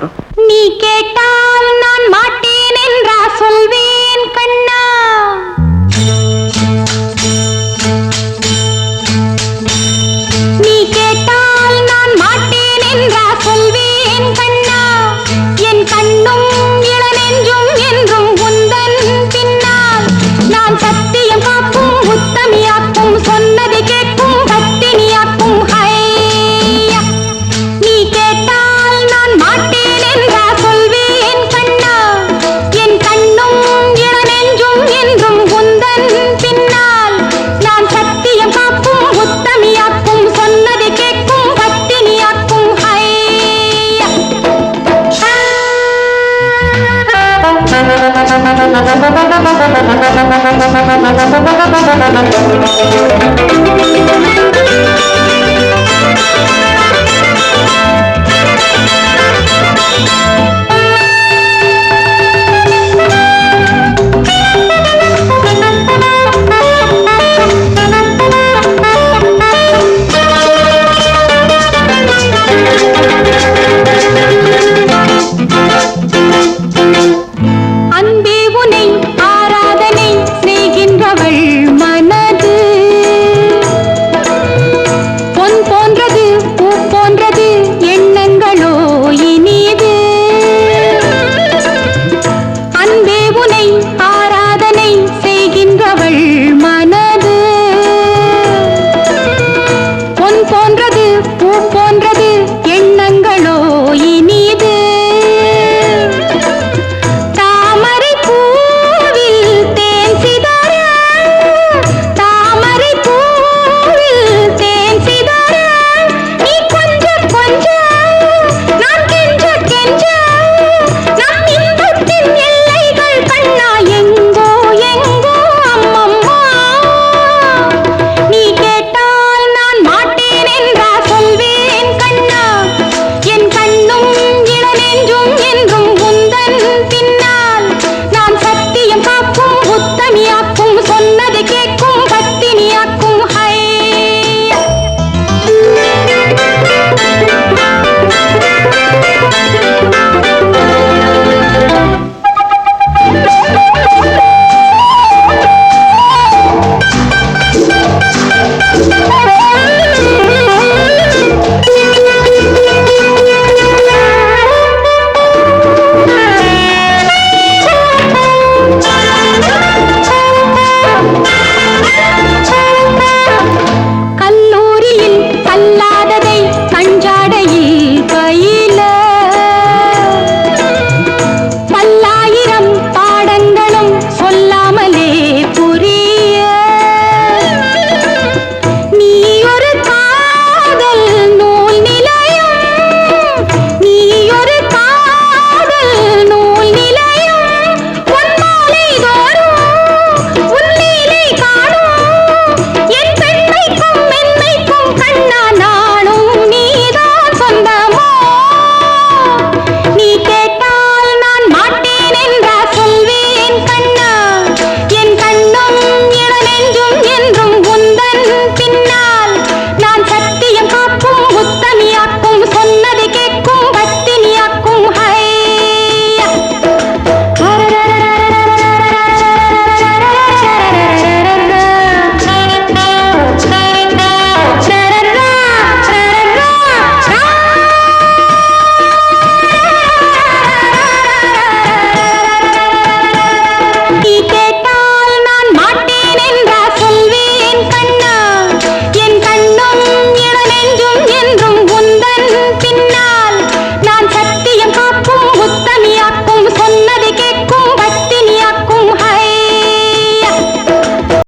அப்புறம் நீ கேட்டால் நான் மாட்டேன் என்றா சொல்வேன் கண்ணா. நீ கேட்டால் நான் மாட்டேன் என்றா சொல்வேன் கண்ணா. என் கண்ணும் இளநெஞ்சும் என்றும் உந்தன் பின்னால். நான் சத்தியம் காக்கும் உத்தமியாக்கும் சொன்னதை கேட்கும் பத்தினியாக்கும். ஹையா நீ கேட்டால் நான் மாட்டேன் என்றா சொல்வேன் கண்ணா. என் கண்ணும் இளநெஞ்சும் என்றும் உந்தன் பின்னால். நான் சத்தியம் காக்கும் உத்தமியாக்கும் சொன்னதை கேட்கும் பத்தினியாக்கும். ஹையா